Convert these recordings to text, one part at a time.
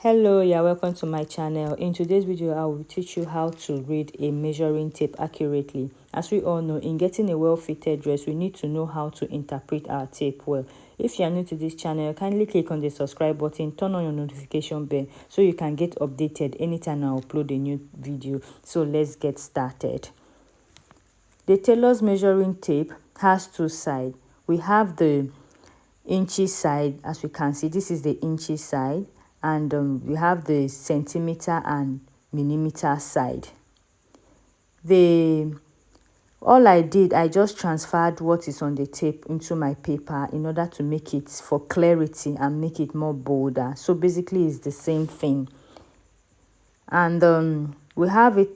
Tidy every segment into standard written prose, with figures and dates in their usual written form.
Hello, you're welcome to my channel. In today's video, I will teach you how to read a measuring tape accurately. As we all know, in getting a well-fitted dress, we need to know how to interpret our tape well. If you are new to this channel, kindly click on the subscribe button, turn on your notification bell so you can get updated anytime I upload a new video. So let's get started. The tailor's measuring tape has two sides. We have the inches side. As we can see, this is the inches side, and we have the centimeter and millimeter side. All I did, I just transferred what is on the tape into my paper in order to make it for clarity and make it more bolder. So basically it's the same thing. And we have it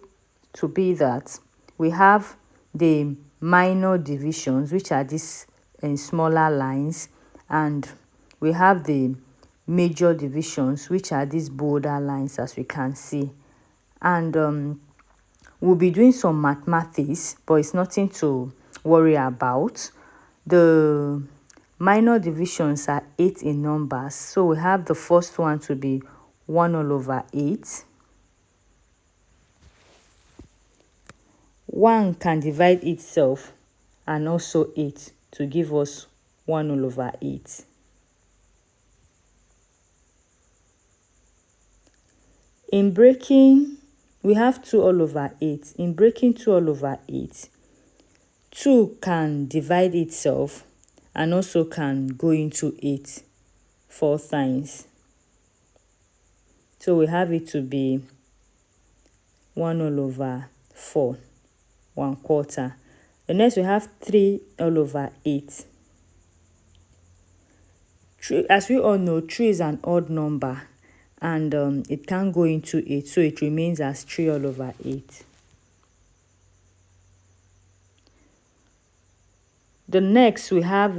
to be that we have the minor divisions, which are these smaller lines, and we have the major divisions, which are these bolder lines, as we can see. And we'll be doing some mathematics, but it's nothing to worry about. The minor divisions are 8 in numbers, so we have the first one to be 1/8. 1 can divide itself and also 8 to give us 1/8. In breaking, we have 2/8. In breaking 2/8, 2 can divide itself and also can go into 8 4 times. So we have it to be 1/4, 1/4. The next we have 3/8. As we all know, 3 is an odd number, and it can't go into 8, so it remains as 3/8. The next we have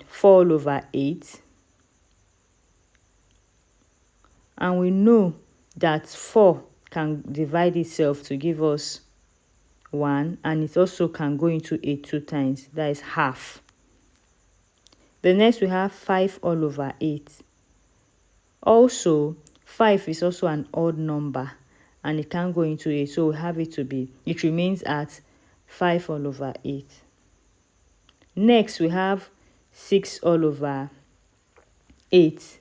4/8, and we know that 4 can divide itself to give us 1, and it also can go into 8 2 times, that is half. The next we have 5/8. Also, 5 is also an odd number and it can't go into 8, so we have it to be, it remains at 5/8. Next we have 6/8.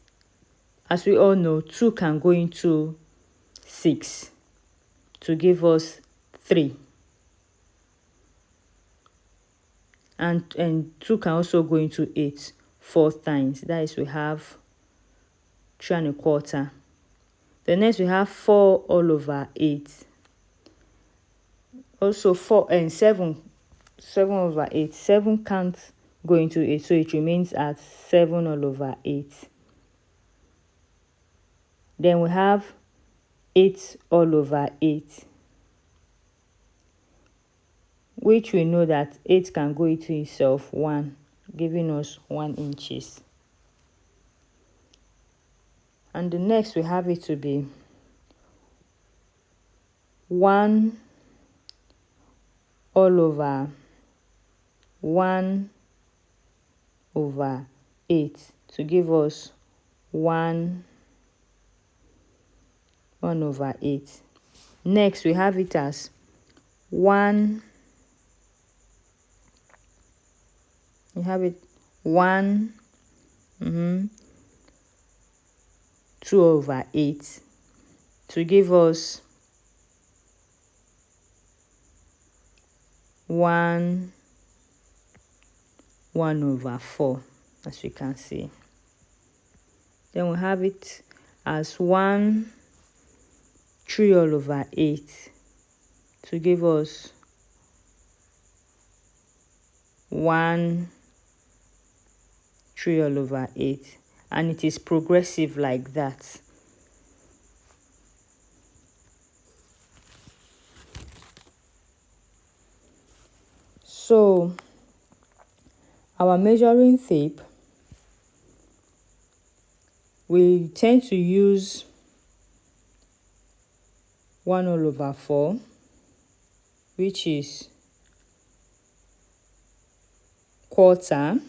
As we all know, 2 can go into 6 to give us 3. And 2 can also go into 8 4 times, that is we have 3 1/4. The next we have 4/8. Also 4 and 7/8. 7 can't go into 8, so it remains at 7/8. Then we have 8/8, which we know that 8 can go into itself 1, giving us 1 inches. And the next we have it to be 1/1/8 to give us 1/8. Next we have it as 1 2/8 to give us 1/4, as we can see. Then we have it as 1/3/8 to give us 1/3/8, and it is progressive like that. So our measuring tape, we tend to use 1/4, which is quarter.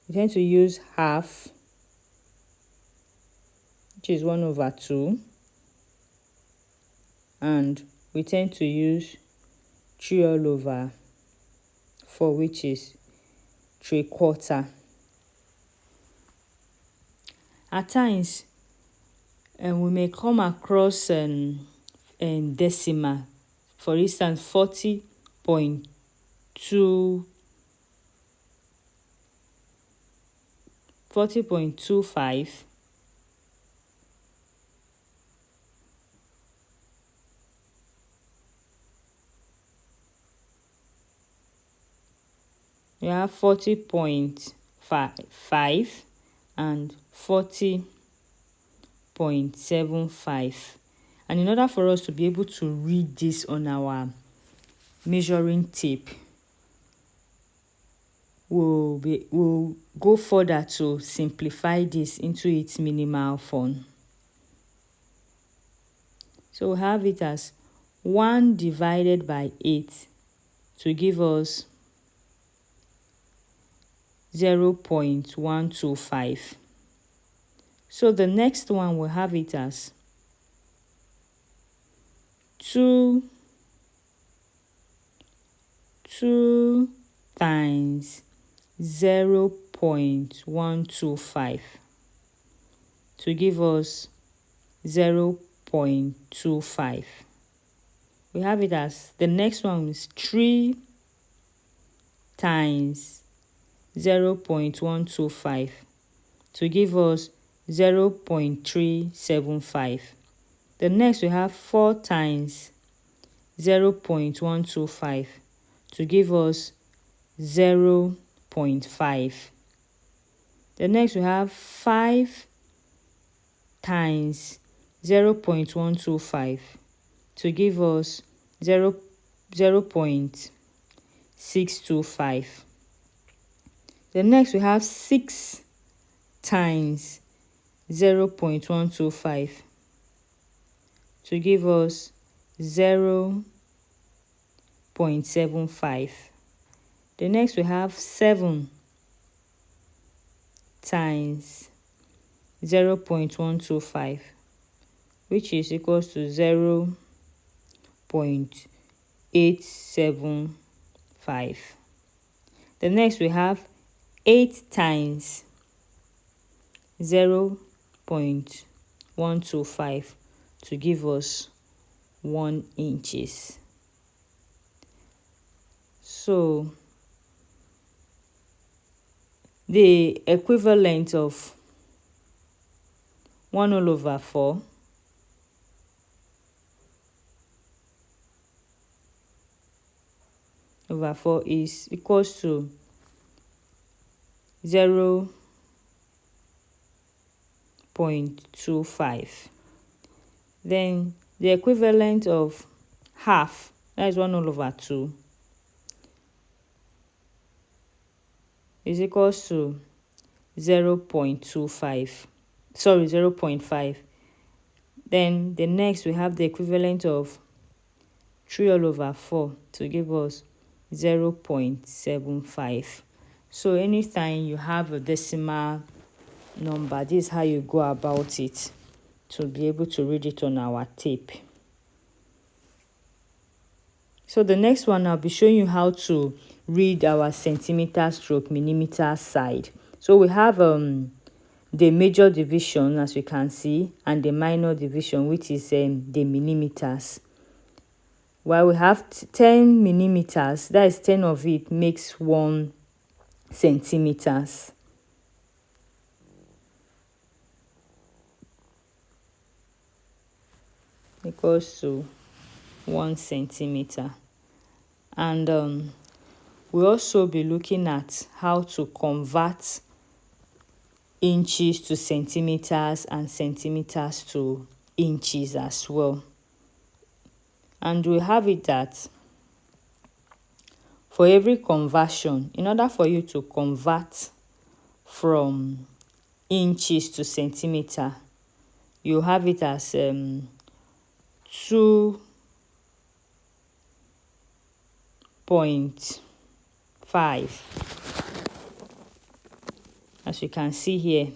We tend to use half, which is 1/2, and we tend to use 3/4, which is 3/4. At times, we may come across decimal. For instance, 40.25. We have 40.5 and 40.75. And in order for us to be able to read this on our measuring tape, we'll go further to simplify this into its minimal form. So we have it as 1 divided by 8 to give us 0.125. So the next one will have it as 2 times 0.125 to give us 0.25. We have it as, the next one is 3 times 0.125 to give us 0.375. The next we have 4 times 0.125 to give us 0.5. The next we have 5 times 0.125 to give us 0.625. The next we have 6 times 0.125 to give us 0.75. The next we have 7 times 0.125, which is equals to 0.875. The next we have 8 times 0.125 to give us 1 inches. So the equivalent of 1/4 over 4 is equals to 0.25. Then the equivalent of half, that is 1/2, is equals to 0.25. Sorry, 0.5. Then the next we have the equivalent of 3/4 to give us 0.75. So anytime you have a decimal number, this is how you go about it to be able to read it on our tape. So the next one, I'll be showing you how to read our centimeter stroke millimeter side. So we have the major division, as we can see, and the minor division, which is the millimeters. While we have 10 millimeters, that is 10 of it makes 1 centimeters. Equals to 1 centimeter. And we'll also be looking at how to convert inches to centimeters and centimeters to inches as well. And we have it that for every conversion, in order for you to convert from inches to centimeter, you have it as 2.5. As you can see here,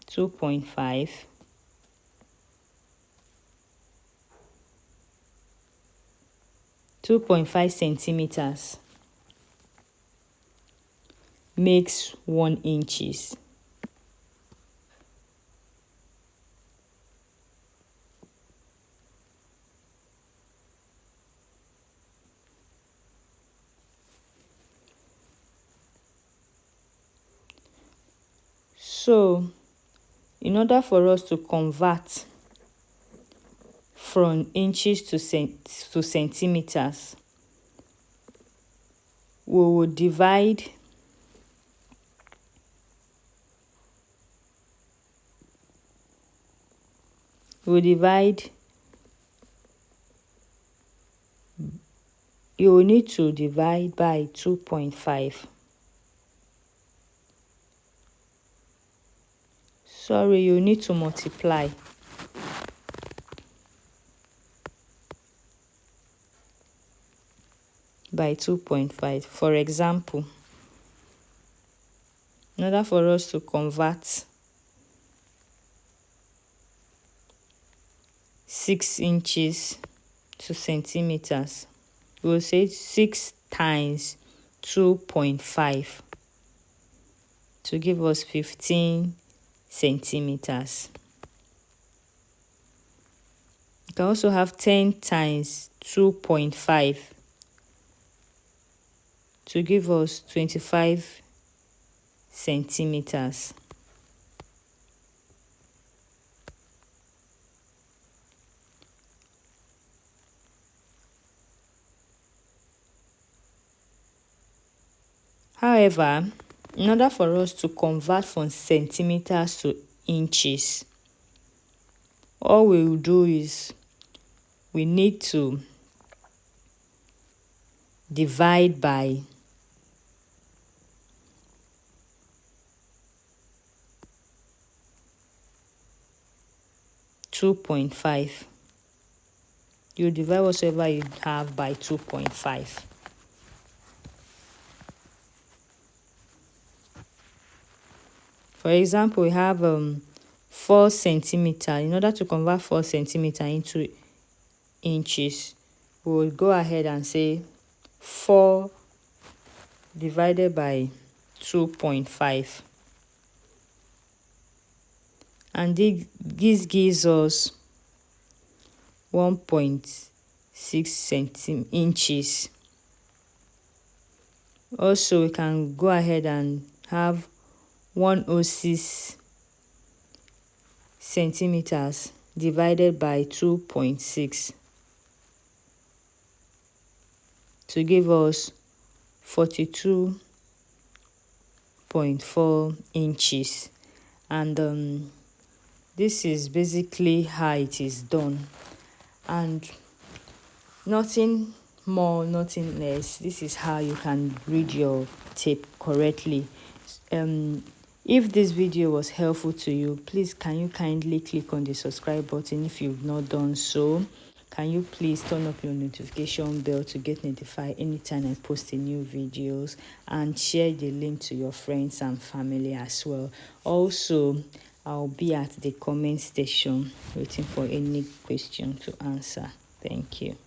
2.5. 2.5 centimeters makes 1 inches. So, in order for us to convert from inches to centimeters, we will divide you will need to divide by 2.5. Sorry, you need to multiply by 2.5. For example, in order for us to convert 6 inches to centimeters, we'll say 6 times 2.5 to give us 15 centimeters. You can also have 10 times 2.5 to give us 25 centimeters. However, in order for us to convert from centimeters to inches, all we will do is we need to divide by 2.5. You divide whatever you have by 2.5. For example, we have 4 centimeters. In order to convert 4 centimeters into inches, we will go ahead and say 4 divided by 2.5. And this gives us 1.6 inches. Also, we can go ahead and have 106 centimeters divided by 2.6 to give us 42.4 inches. And this is basically how it is done, and nothing more, nothing less. This is how you can read your tape correctly. If this video was helpful to you, please can you kindly click on the subscribe button if you've not done so. Can you please turn up your notification bell to get notified anytime I post a new videos, and share the link to your friends and family as well. Also, I'll be at the comment section waiting for any question to answer. Thank you.